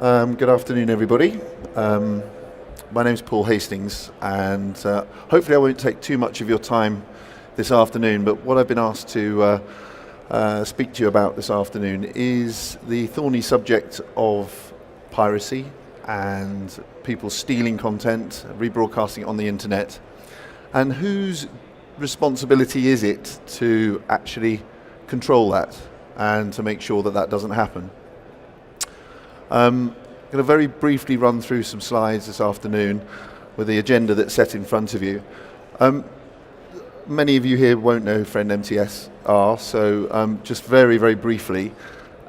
Good afternoon, everybody. My name's Paul Hastings, and hopefully I won't take too much of your time this afternoon, but what I've been asked to speak to you about this afternoon is the thorny subject of piracy and people stealing content, rebroadcasting it on the internet, and whose responsibility is it to actually control that and to make sure that that doesn't happen. I'm going to very briefly run through some slides this afternoon with the agenda that's set in front of you. Many of you here won't know who Friend MTS are, so just very, very briefly,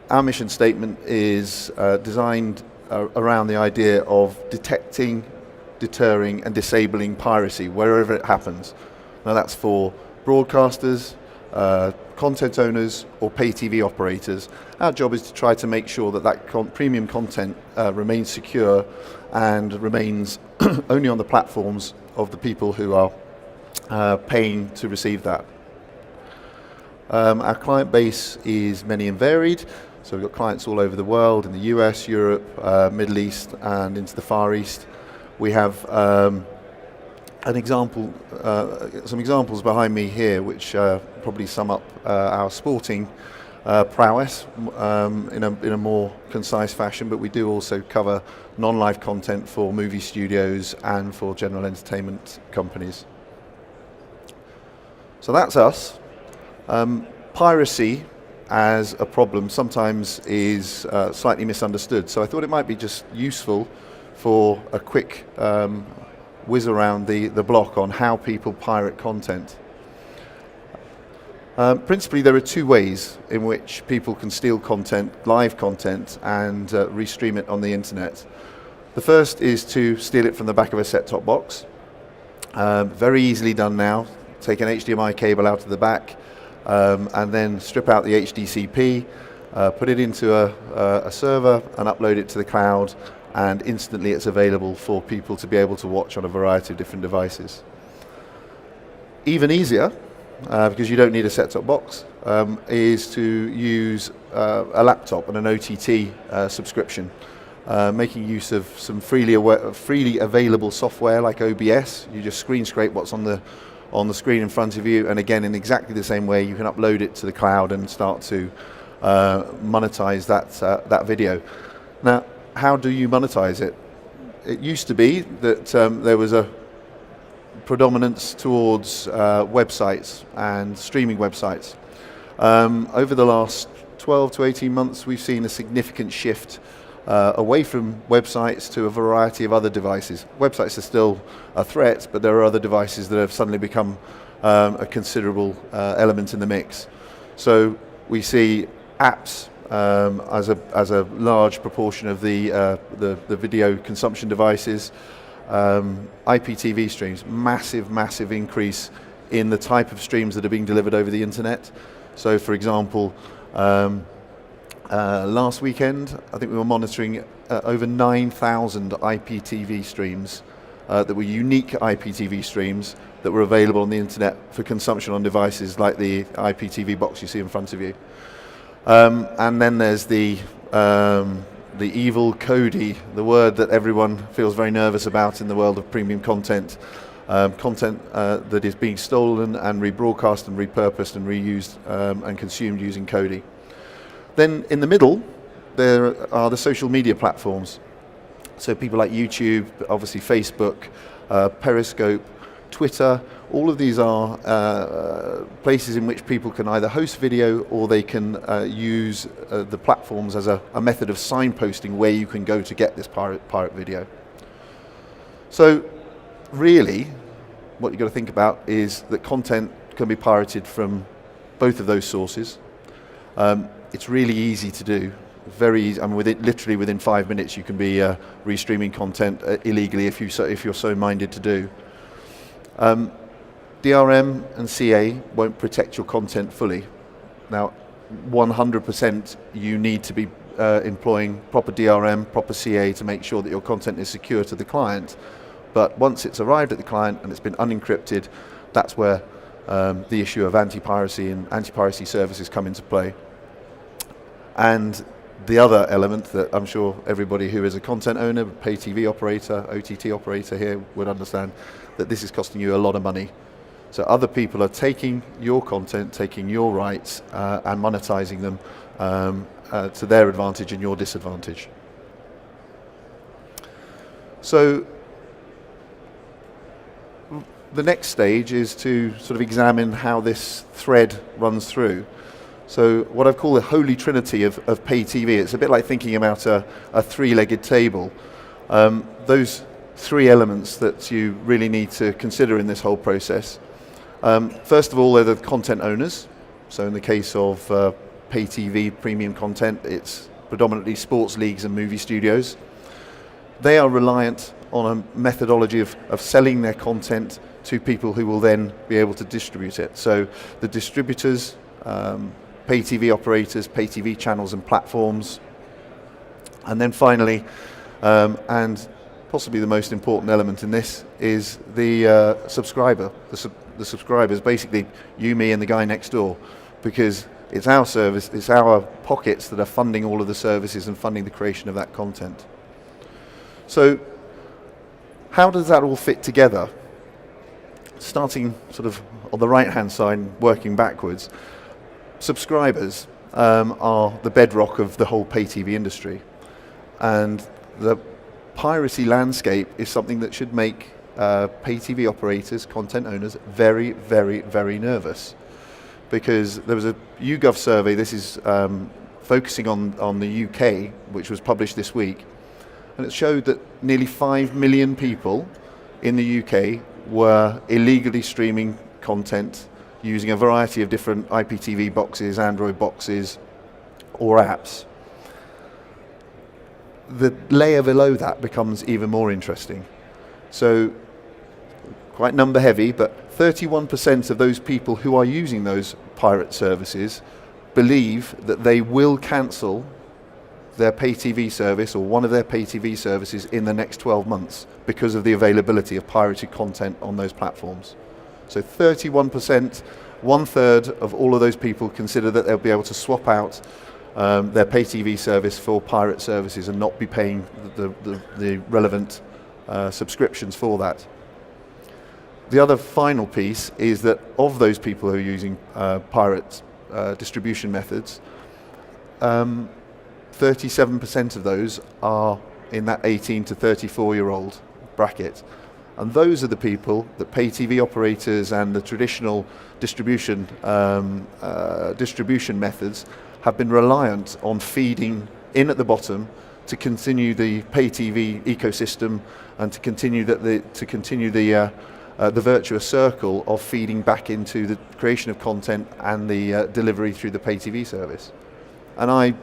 our mission statement is designed around the idea of detecting, deterring and disabling piracy wherever it happens. Now that's for broadcasters, content owners or pay TV operators. Our job is to try to make sure that premium content remains secure and remains only on the platforms of the people who are paying to receive that. Our client base is many and varied, so we've got clients all over the world, in the US, Europe, Middle East and into the Far East. We have some examples behind me here which probably sum up our sporting prowess in a more concise fashion, but we do also cover non-live content for movie studios and for general entertainment companies. So that's us. Piracy as a problem sometimes is slightly misunderstood, so I thought it might be just useful for a quick whiz around the block on how people pirate content. Principally, there are two ways in which people can steal content, live content, and restream it on the internet. The first is to steal it from the back of a set-top box. Very easily done now. Take an HDMI cable out of the back and then strip out the HDCP, put it into a server and upload it to the cloud, and instantly it's available for people to be able to watch on a variety of different devices. Even easier, because you don't need a set-top box, is to use a laptop and an OTT subscription, making use of some freely available software like OBS. You just screen scrape what's on the screen in front of you, and again, in exactly the same way, you can upload it to the cloud and start to monetize that video. Now, how do you monetize it? It used to be that there was a predominance towards websites and streaming websites. Over the last 12 to 18 months, we've seen a significant shift away from websites to a variety of other devices. Websites are still a threat, but there are other devices that have suddenly become a considerable element in the mix. So we see apps as a large proportion of the video consumption devices. IPTV streams, massive increase in the type of streams that are being delivered over the internet. So for example, last weekend I think we were monitoring over 9,000 IPTV streams that were unique IPTV streams that were available on the internet for consumption on devices like the IPTV box you see in front of you. And then there's the evil Cody, the word that everyone feels very nervous about in the world of premium content, that is being stolen and rebroadcast and repurposed and reused and consumed using Cody. Then in the middle, there are the social media platforms. So people like YouTube, obviously Facebook, Periscope, Twitter. All of these are places in which people can either host video or they can use the platforms as a method of signposting where you can go to get this pirate video. So really, what you've got to think about is that content can be pirated from both of those sources. It's really easy to do. Very easy. I mean, literally within 5 minutes you can be restreaming content illegally if you're so minded to do. DRM and CA won't protect your content fully. Now, 100% you need to be employing proper DRM, proper CA to make sure that your content is secure to the client. But once it's arrived at the client and it's been unencrypted, that's where the issue of anti-piracy and anti-piracy services come into play. And the other element that I'm sure everybody who is a content owner, pay TV operator, OTT operator here would understand, that this is costing you a lot of money. So other people are taking your content, taking your rights, and monetizing them to their advantage and your disadvantage. So the next stage is to sort of examine how this thread runs through. So what I've called the holy trinity of pay TV, it's a bit like thinking about a three-legged table. Those three elements that you really need to consider in this whole process. First of all, they're the content owners. So in the case of pay TV premium content, it's predominantly sports leagues and movie studios. They are reliant on a methodology of selling their content to people who will then be able to distribute it. So the distributors, pay TV operators, pay TV channels and platforms. And then finally, and possibly the most important element in this, is the subscriber. The subscriber is basically you, me, and the guy next door, because it's our service, it's our pockets that are funding all of the services and funding the creation of that content. So how does that all fit together? Starting sort of on the right-hand side, working backwards, subscribers are the bedrock of the whole pay TV industry. And the piracy landscape is something that should make pay TV operators, content owners, very, very, very nervous. Because there was a YouGov survey, this is focusing on the UK, which was published this week, and it showed that nearly 5 million people in the UK were illegally streaming content using a variety of different IPTV boxes, Android boxes, or apps. The layer below that becomes even more interesting. So, quite number heavy, but 31% of those people who are using those pirate services believe that they will cancel their pay TV service or one of their pay TV services in the next 12 months because of the availability of pirated content on those platforms. So 31%, 1/3 of all of those people consider that they'll be able to swap out their pay TV service for pirate services and not be paying the relevant subscriptions for that. The other final piece is that of those people who are using pirate distribution methods, 37% of those are in that 18 to 34-year-old bracket. And those are the people that pay TV operators and the traditional distribution methods have been reliant on feeding in at the bottom to continue the pay TV ecosystem and to continue the virtuous circle of feeding back into the creation of content and the delivery through the pay TV service. And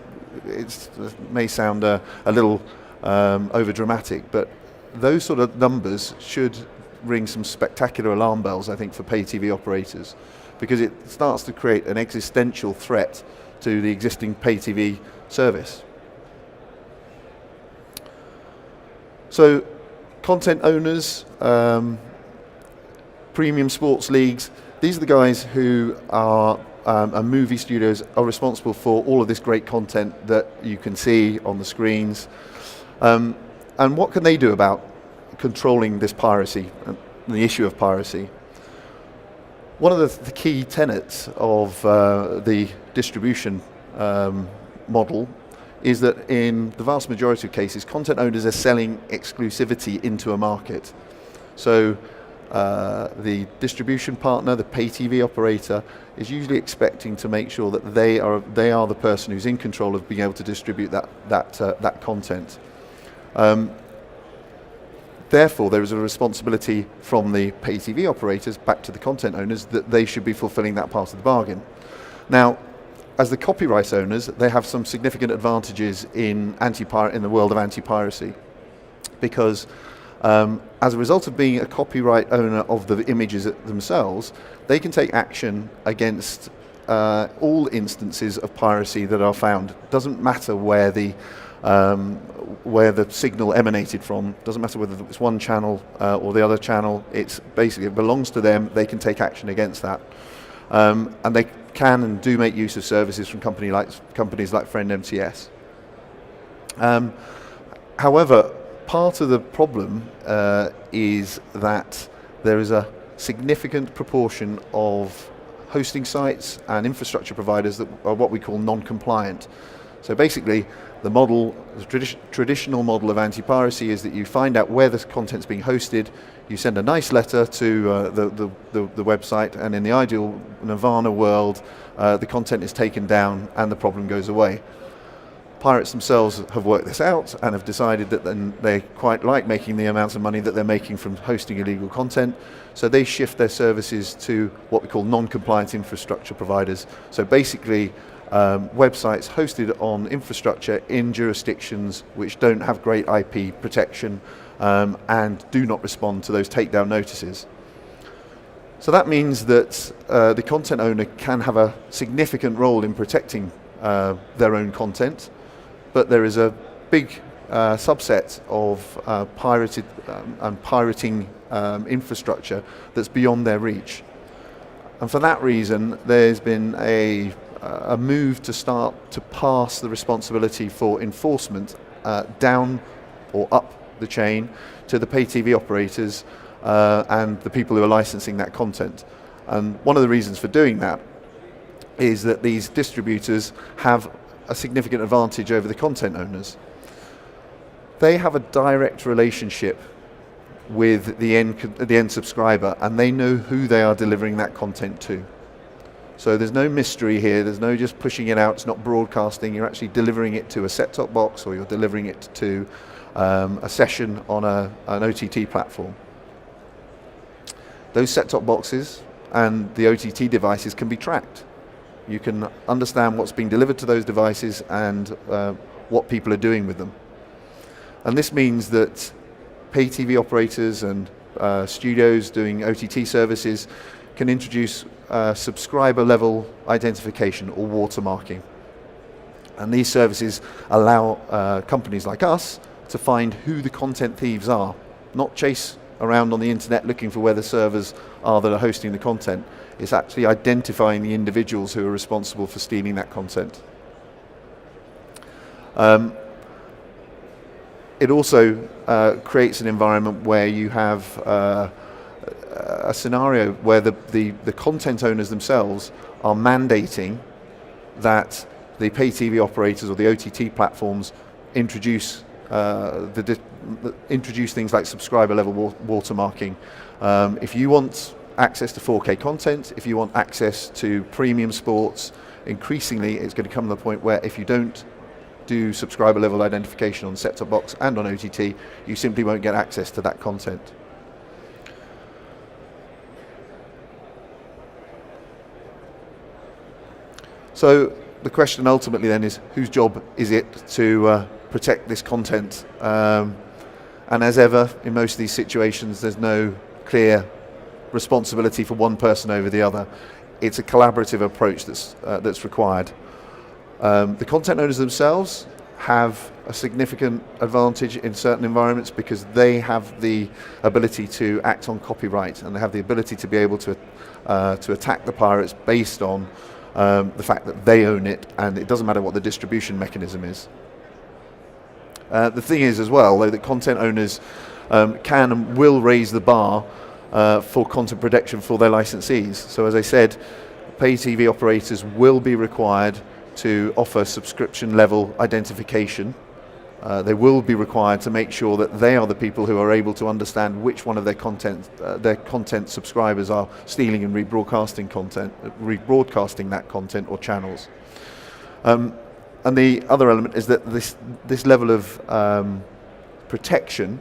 it may sound a little over dramatic, but those sort of numbers should ring some spectacular alarm bells, I think, for pay TV operators, because it starts to create an existential threat to the existing pay TV service. So, content owners, premium sports leagues, these are the guys who are and movie studios are responsible for all of this great content that you can see on the screens. And what can they do about controlling this piracy, the issue of piracy? One of the key tenets of the distribution model is that in the vast majority of cases, content owners are selling exclusivity into a market. So the distribution partner, the pay TV operator, is usually expecting to make sure that they are the person who's in control of being able to distribute that content. Therefore, there is a responsibility from the pay TV operators back to the content owners that they should be fulfilling that part of the bargain. Now, as the copyright owners, they have some significant advantages in the world of anti-piracy, because as a result of being a copyright owner of the images themselves, they can take action against all instances of piracy that are found. Doesn't matter where the signal emanated from, doesn't matter whether it's one channel or the other channel, it belongs to them, they can take action against that. And they can and do make use of services from companies like friend MTS. Um, However, part of the problem is that there is a significant proportion of hosting sites and infrastructure providers that are what we call non-compliant. So basically, the traditional model of anti-piracy is that you find out where the content's being hosted, you send a nice letter to the website, and in the ideal nirvana world, the content is taken down and the problem goes away. Pirates themselves have worked this out and have decided that then they quite like making the amounts of money that they're making from hosting illegal content, so they shift their services to what we call non-compliant infrastructure providers. So basically, websites hosted on infrastructure in jurisdictions which don't have great IP protection and do not respond to those takedown notices. So that means that the content owner can have a significant role in protecting their own content, but there is a big subset of pirated and pirating infrastructure that's beyond their reach. And for that reason, there's been a move to start to pass the responsibility for enforcement down or up the chain to the pay TV operators and the people who are licensing that content. And one of the reasons for doing that is that these distributors have a significant advantage over the content owners. They have a direct relationship with the end subscriber, and they know who they are delivering that content to. So there's no mystery here, there's no just pushing it out, it's not broadcasting, you're actually delivering it to a set-top box, or you're delivering it to a session on an OTT platform. Those set-top boxes and the OTT devices can be tracked. You can understand what's being delivered to those devices and what people are doing with them. And this means that pay TV operators and studios doing OTT services can introduce subscriber level identification or watermarking. And these services allow companies like us to find who the content thieves are, not chase around on the internet looking for where the servers are that are hosting the content. It's actually identifying the individuals who are responsible for stealing that content. It also creates an environment where you have a scenario where the content owners themselves are mandating that the pay TV operators or the OTT platforms introduce things like subscriber level watermarking. If you want access to 4K content, if you want access to premium sports, increasingly it's going to come to the point where if you don't do subscriber level identification on set-top box and on OTT, you simply won't get access to that content. So the question ultimately then is, whose job is it to protect this content? And as ever, in most of these situations, there's no clear responsibility for one person over the other. It's a collaborative approach that's required. The content owners themselves have a significant advantage in certain environments because they have the ability to act on copyright, and they have the ability to be able to attack the pirates based on the fact that they own it, and it doesn't matter what the distribution mechanism is. The thing is as well, though, that content owners can and will raise the bar for content protection for their licensees. So as I said, pay TV operators will be required to offer subscription level identification. They will be required to make sure that they are the people who are able to understand which one of their content subscribers are stealing and rebroadcasting that content or channels. And the other element is that this level of protection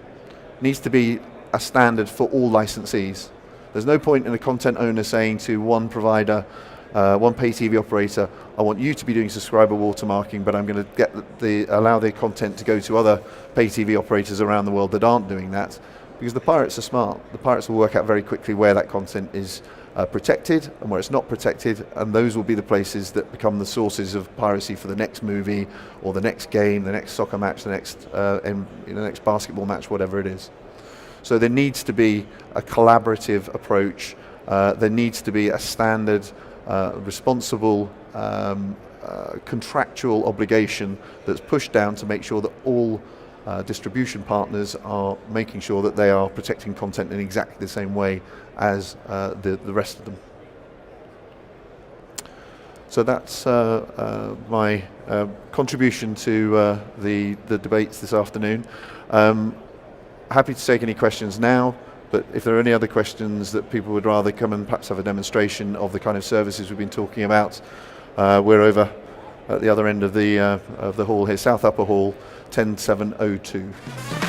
needs to be a standard for all licensees. There's no point in a content owner saying to one provider, one pay TV operator, I want you to be doing subscriber watermarking, but I'm going to allow their content to go to other pay TV operators around the world that aren't doing that, because the pirates are smart. The pirates will work out very quickly where that content is protected and where it's not protected, and those will be the places that become the sources of piracy for the next movie or the next game, the next soccer match, the next basketball match, whatever it is. So there needs to be a collaborative approach. There needs to be a standard, responsible contractual obligation that's pushed down to make sure that all distribution partners are making sure that they are protecting content in exactly the same way as the rest of them. So that's my contribution to the debates this afternoon. Happy to take any questions now, but if there are any other questions that people would rather come and perhaps have a demonstration of the kind of services we've been talking about, we're over at the other end of the hall here, South Upper Hall, 10702.